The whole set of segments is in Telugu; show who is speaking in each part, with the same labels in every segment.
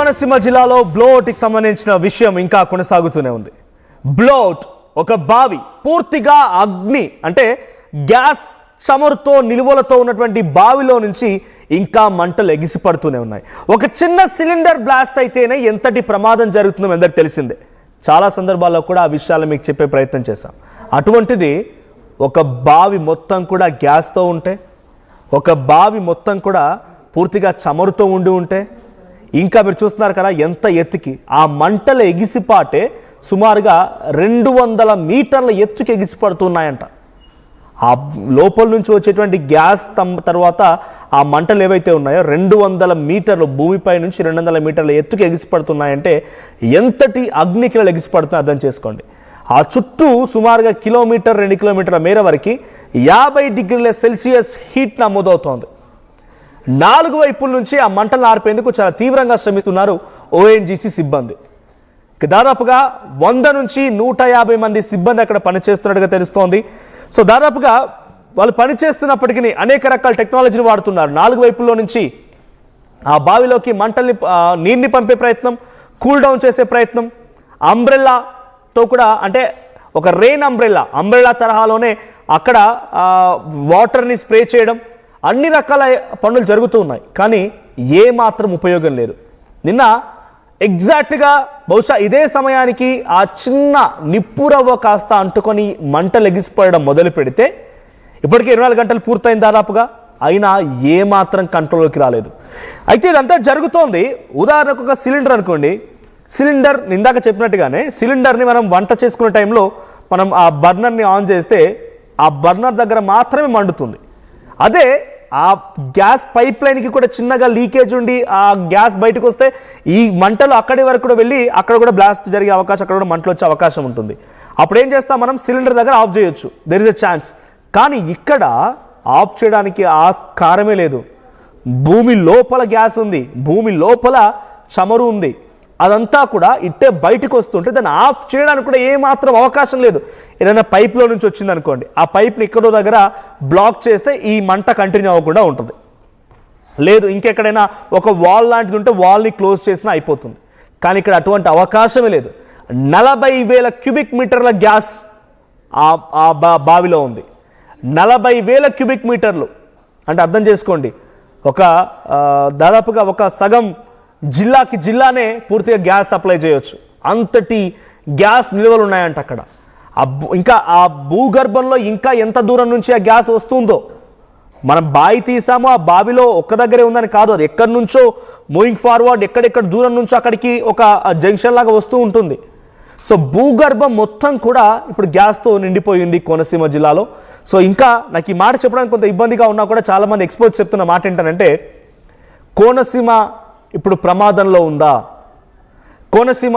Speaker 1: కోనసీమ జిల్లాలో బ్లోట్కి సంబంధించిన విషయం ఇంకా కొనసాగుతూనే ఉంది. బ్లోట్ ఒక బావి పూర్తిగా అగ్ని అంటే గ్యాస్ చమురుతో నిలువలతో ఉన్నటువంటి బావిలో నుంచి ఇంకా మంటలు ఎగిసిపడుతూనే ఉన్నాయి. ఒక చిన్న సిలిండర్ బ్లాస్ట్ అయితేనే ఎంతటి ప్రమాదం జరుగుతుందో అందరికి తెలిసిందే. చాలా సందర్భాల్లో కూడా ఆ విషయాలు మీకు చెప్పే ప్రయత్నం చేశాం. అటువంటిది ఒక బావి మొత్తం కూడా గ్యాస్తో ఉంటే, ఒక బావి మొత్తం కూడా పూర్తిగా చమురుతో ఉంటే, ఇంకా మీరు చూస్తున్నారు కదా ఎంత ఎత్తుకి ఆ మంటల ఎగిసిపాటే సుమారుగా 200 మీటర్ల ఎత్తుకి ఎగిసిపడుతున్నాయంట. ఆ లోపల నుంచి వచ్చేటువంటి గ్యాస్ తర్వాత ఆ మంటలు ఏవైతే ఉన్నాయో 200 మీటర్లు భూమిపై నుంచి 200 మీటర్ల ఎత్తుకి ఎగిసిపడుతున్నాయంటే ఎంతటి అగ్నికిలలు ఎగిసిపడుతున్నాయో అర్థం చేసుకోండి. ఆ చుట్టూ సుమారుగా 1-2 కిలోమీటర్ల మేర వరకు 50 డిగ్రీల సెల్సియస్ హీట్ నమోదవుతోంది. 4 వైపుల నుంచి ఆ మంటలు ఆర్పేందుకు చాలా తీవ్రంగా శ్రమిస్తున్నారు ఓఎన్జీసీ సిబ్బంది. దాదాపుగా 100 నుంచి 150 మంది సిబ్బంది అక్కడ పనిచేస్తున్నట్టుగా తెలుస్తోంది. సో దాదాపుగా వాళ్ళు పనిచేస్తున్నప్పటికీ అనేక రకాల టెక్నాలజీని వాడుతున్నారు. 4 వైపుల్లో నుంచి ఆ బావిలోకి మంటల్ని నీరుని పంపే ప్రయత్నం, కూల్ డౌన్ చేసే ప్రయత్నం, అంబ్రెల్లాతో కూడా అంటే ఒక రెయిన్ అంబ్రెల్లా తరహాలోనే అక్కడ వాటర్ని స్ప్రే చేయడం, అన్ని రకాల పనులు జరుగుతూ ఉన్నాయి. కానీ ఏ మాత్రం ఉపయోగం లేదు. నిన్న ఎగ్జాక్ట్గా బహుశా ఇదే సమయానికి ఆ చిన్న నిప్పురవ్వ కాస్త అంటుకొని మంటలు ఎగిసిపోయడం మొదలు పెడితే ఇప్పటికే 24 గంటలు పూర్తయింది దాదాపుగా, అయినా ఏ మాత్రం కంట్రోల్లోకి రాలేదు. అయితే ఇదంతా జరుగుతోంది. ఉదాహరణకు ఒక సిలిండర్ అనుకోండి, సిలిండర్ ఇందాక చెప్పినట్టుగానే సిలిండర్ని మనం వంట చేసుకునే టైంలో మనం ఆ బర్నర్ని ఆన్ చేస్తే ఆ బర్నర్ దగ్గర మాత్రమే మండుతుంది. అదే ఆ గ్యాస్ పైప్ లైన్కి కూడా చిన్నగా లీకేజ్ ఉండి ఆ గ్యాస్ బయటకు వస్తే ఈ మంటలు అక్కడి వరకు కూడా వెళ్ళి అక్కడ కూడా బ్లాస్ట్ జరిగే అవకాశం, అక్కడ కూడా మంటలు వచ్చే అవకాశం ఉంటుంది. అప్పుడు ఏం చేస్తాం మనం, సిలిండర్ దగ్గర ఆఫ్ చేయొచ్చు, దెర్ ఇస్ ఎ ఛాన్స్. కానీ ఇక్కడ ఆఫ్ చేయడానికి ఆస్కారమే లేదు. భూమి లోపల గ్యాస్ ఉంది, భూమి లోపల చమురు ఉంది, అదంతా కూడా ఇట్టే బయటకు వస్తుంటే దాన్ని ఆఫ్ చేయడానికి కూడా ఏమాత్రం అవకాశం లేదు. ఏదైనా పైప్లో నుంచి వచ్చింది అనుకోండి, ఆ పైప్ని ఎక్కడో దగ్గర బ్లాక్ చేస్తే ఈ మంట కంటిన్యూ అవ్వకుండా ఉంటుంది. లేదు ఇంకెక్కడైనా ఒక వాల్ లాంటిది ఉంటే వాల్ని క్లోజ్ చేసినా అయిపోతుంది. కానీ ఇక్కడ అటువంటి అవకాశమే లేదు. 40,000 క్యూబిక్ మీటర్ల గ్యాస్ ఆ బావిలో ఉంది. 40,000 క్యూబిక్ మీటర్లు అంటే అర్థం చేసుకోండి, ఒక దాదాపుగా ఒక సగం జిల్లానే పూర్తిగా గ్యాస్ సప్లై చేయొచ్చు. అంతటి గ్యాస్ నిల్వలు ఉన్నాయంట అక్కడ. ఇంకా ఆ భూగర్భంలో ఇంకా ఎంత దూరం నుంచి ఆ గ్యాస్ వస్తుందో, మనం బావి తీసామో ఆ బావిలో ఒక్క దగ్గరే ఉందని కాదు, అది ఎక్కడి నుంచో మూవింగ్ ఫార్వర్డ్ ఎక్కడెక్కడ దూరం నుంచో అక్కడికి ఒక జంక్షన్ లాగా వస్తూ ఉంటుంది. సో భూగర్భం మొత్తం కూడా ఇప్పుడు గ్యాస్తో నిండిపోయింది కోనసీమ జిల్లాలో. సో ఇంకా నాకు ఈ మాట చెప్పడానికి కొంత ఇబ్బందిగా ఉన్నా కూడా చాలామంది ఎక్స్పర్ట్స్ చెప్తున్న మాట ఏంటంటే, కోనసీమ ఇప్పుడు ప్రమాదంలో ఉందా? కోనసీమ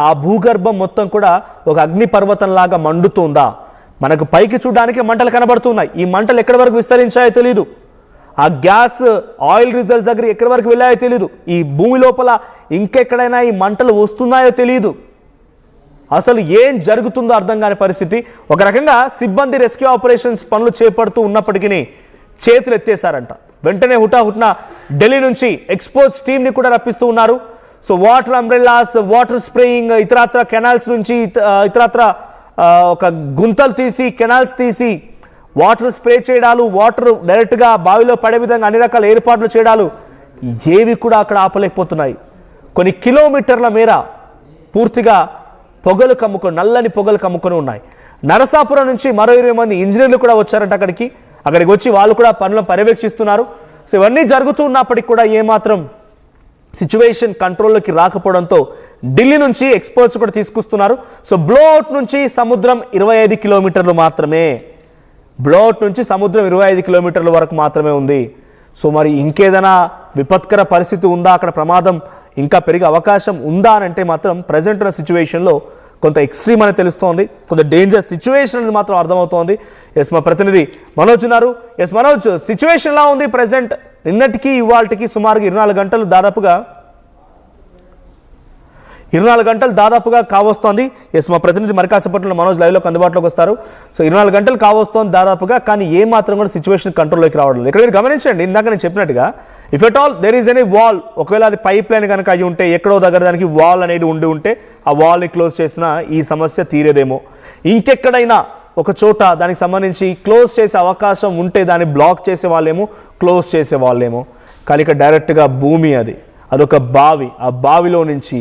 Speaker 1: ఆ భూగర్భం మొత్తం కూడా ఒక అగ్నిపర్వతంలాగా మండుతుందా? మనకు పైకి చూడడానికి మంటలు కనబడుతున్నాయి. ఈ మంటలు ఎక్కడి వరకు విస్తరించాయో తెలియదు. ఆ గ్యాస్ ఆయిల్ రిజర్వ్స్ దగ్గర ఎక్కడి వరకు వెళ్ళాయో తెలియదు. ఈ భూమి లోపల ఇంకెక్కడైనా ఈ మంటలు వస్తున్నాయో తెలియదు. అసలు ఏం జరుగుతుందో అర్థం కాని పరిస్థితి. ఒక రకంగా సిబ్బంది రెస్క్యూ ఆపరేషన్స్ పనులు చేపడుతూ ఉన్నప్పటికీ చేతులు ఎత్తేసారంట. వెంటనే హుటాహుట్న ఢిల్లీ నుంచి ఎక్స్పోర్ట్స్ టీమ్ని కూడా రప్పిస్తూ ఉన్నారు. So water umbrellas, water spraying, ఇతరత్ర కెనాల్స్ నుంచి ఇతరత్ర ఒక గుంతలు తీసి కెనాల్స్ తీసి వాటర్ స్ప్రే చేయడాలు, వాటర్ డైరెక్ట్గా బావిలో పడే విధంగా అన్ని రకాల ఏర్పాట్లు చేయడాలు ఏవి కూడా అక్కడ ఆపలేకపోతున్నాయి. కొన్ని కిలోమీటర్ల మేర పూర్తిగా పొగలు కమ్ముకొని, నల్లని పొగలు కమ్ముకొని ఉన్నాయి. నరసాపురం నుంచి మరో 20 మంది ఇంజనీర్లు కూడా వచ్చారంట అక్కడికి వచ్చి వాళ్ళు కూడా పనులను పర్యవేక్షిస్తున్నారు. సో ఇవన్నీ జరుగుతూ ఉన్నప్పటికీ కూడా ఏమాత్రం సిచ్యువేషన్ కంట్రోల్లోకి రాకపోవడంతో ఢిల్లీ నుంచి ఎక్స్పర్ట్స్ కూడా తీసుకొస్తున్నారు. సో బ్లోఅవుట్ నుంచి సముద్రం 25 కిలోమీటర్లు మాత్రమే, బ్లోఅవుట్ నుంచి సముద్రం 25 కిలోమీటర్ల వరకు మాత్రమే ఉంది. సో మరి ఇంకేదైనా విపత్కర పరిస్థితి ఉందా, అక్కడ ప్రమాదం ఇంకా పెరిగే అవకాశం ఉందా అని అంటే మాత్రం ప్రజెంట్ ఉన్న సిచ్యువేషన్లో కొంత ఎక్స్ట్రీమ్ అని తెలుస్తోంది, కొంత డేంజర్ సిచ్యువేషన్ అని మాత్రం అర్థమవుతోంది. ఎస్ మా ప్రతినిధి మనోజ్ ఉన్నారు. ఎస్ మనోజ్, సిచ్యువేషన్ ఎలా ఉంది ప్రజెంట్? నిన్నటికి ఇవాళకి సుమారుగా 24 గంటలు దాదాపుగా 24 గంటలు దాదాపుగా కావస్తోంది. ఎస్, మా ప్రతినిధి మరి కాసేపట్లో మనోజ్ లైవ్లోకి అందుబాటులోకి వస్తారు. సో 24 గంటలు కావస్తోంది దాదాపుగా, కానీ ఏ మాత్రం కూడా సిచ్యువేషన్ కంట్రోల్లోకి రావడం లేదు. ఇక్కడ మీరు గమనించండి, ఇందాక నేను చెప్పినట్టుగా if at all there is any wall, ఒకవేళ అది పైప్ లైన్ కనుక అయ్యి ఉంటే, ఎక్కడో దగ్గర దానికి వాల్ అనేది ఉంటే ఆ వాల్ని క్లోజ్ చేసినా ఈ సమస్య తీరేదేమో. ఇంకెక్కడైనా ఒక చోట దానికి సంబంధించి క్లోజ్ చేసే అవకాశం ఉంటే దాన్ని బ్లాక్ చేసే వాళ్ళేమో, క్లోజ్ చేసే వాళ్ళేమో. కానీ ఇక్కడ డైరెక్ట్గా భూమి, అదొక బావి. ఆ బావిలో నుంచి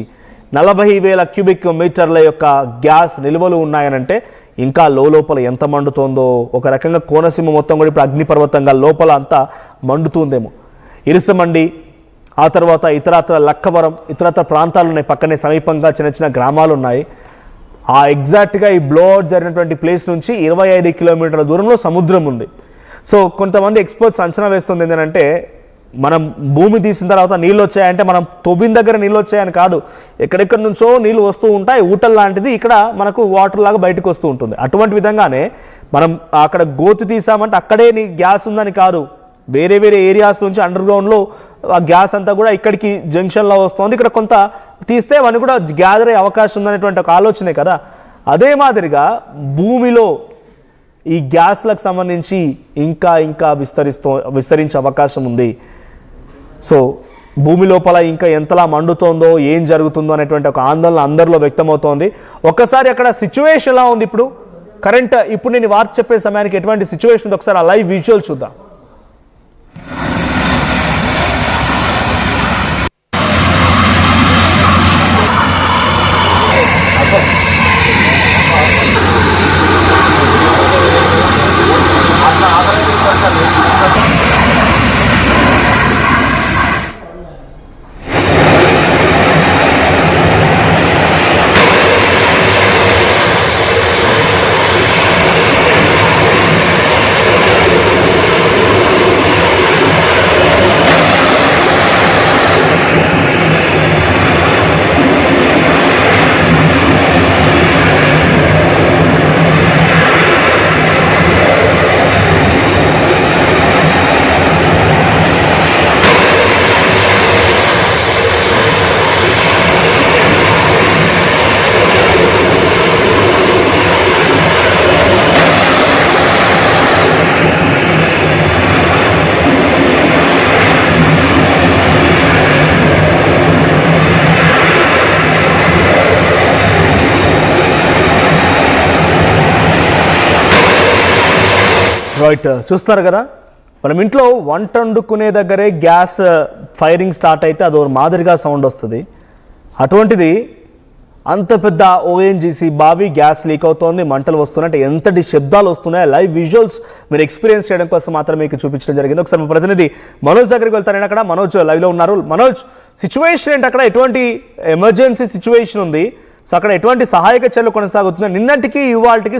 Speaker 1: 40,000 క్యూబిక్ మీటర్ల యొక్క గ్యాస్ నిల్వలు ఉన్నాయనంటే ఇంకా లోపల ఎంత మండుతోందో. ఒక రకంగా కోనసీమ మొత్తం కూడా ఇప్పుడు అగ్నిపర్వతంగా లోపల అంతా మండుతుందేమో. ఇరుసమండి, ఆ తర్వాత ఇతరత్ర లక్కవరం, ఇతరత్ర ప్రాంతాలు ఉన్నాయి, పక్కనే సమీపంగా చిన్న చిన్న గ్రామాలు ఉన్నాయి. ఆ ఎగ్జాక్ట్గా ఈ బ్లోఅవుట్ జరిగినటువంటి ప్లేస్ నుంచి 25 కిలోమీటర్ల దూరంలో సముద్రం ఉంది. సో కొంతమంది ఎక్స్పర్ట్స్ అంచనా వేస్తుంది ఏంటంటే, మనం భూమి తీసిన తర్వాత నీళ్ళు వచ్చాయంటే మనం తవ్విన దగ్గర నీళ్ళు వచ్చాయని కాదు, ఎక్కడెక్కడి నుంచో నీళ్ళు వస్తూ ఉంటాయి. ఊటల్ లాంటిది ఇక్కడ మనకు వాటర్ లాగా బయటకు వస్తూ ఉంటుంది. అటువంటి విధంగానే మనం అక్కడ గోతి తీసామంటే అక్కడే గ్యాస్ ఉందని కాదు, వేరే వేరే ఏరియాస్ నుంచి అండర్ గ్రౌండ్లో ఆ గ్యాస్ అంతా కూడా ఇక్కడికి జంక్షన్లో వస్తుంది. ఇక్కడ కొంత తీస్తే అవన్నీ కూడా గ్యాదర్ అయ్యే అవకాశం ఉందనేటువంటి ఒక ఆలోచనే కదా. అదే మాదిరిగా భూమిలో ఈ గ్యాస్లకు సంబంధించి ఇంకా ఇంకా విస్తరించే అవకాశం ఉంది. సో భూమి లోపల ఇంకా ఎంతలా మండుతోందో, ఏం జరుగుతుందో అనేటువంటి ఒక ఆందోళన అందరిలో వ్యక్తమవుతోంది. ఒక్కసారి అక్కడ సిచ్యువేషన్ ఎలా ఉంది ఇప్పుడు కరెంట్, ఇప్పుడు నేను వార్త చెప్పే సమయానికి ఎటువంటి సిచ్యువేషన్ ఉంది ఒకసారి ఆ లైవ్ విజువల్ చూద్దాం. రైట్, చూస్తారు కదా, మనం ఇంట్లో వంట వండుకునే దగ్గరే గ్యాస్ ఫైరింగ్ స్టార్ట్ అయితే అది మాదిరిగా సౌండ్ వస్తుంది. అటువంటిది అంత పెద్ద ఓఎన్జీసీ బావి గ్యాస్ లీక్ అవుతోంది, మంటలు వస్తున్నాయంటే ఎంతటి శబ్దాలు వస్తున్నాయి. లైవ్ విజువల్స్ మీరు ఎక్స్పీరియన్స్ చేయడం కోసం మాత్రం మీకు చూపించడం జరిగింది. ఒకసారి మా ప్రతినిధి మనోజ్ దగ్గరికి వెళ్తారని, అక్కడ మనోజ్ లైవ్లో ఉన్నారు. మనోజ్, సిచ్యువేషన్ ఏంటి అక్కడ? ఎటువంటి ఎమర్జెన్సీ సిచ్యువేషన్ ఉంది? సో అక్కడ ఎటువంటి సహాయక చర్యలు కొనసాగుతున్నాయి? నిన్నటికి ఇవాళకి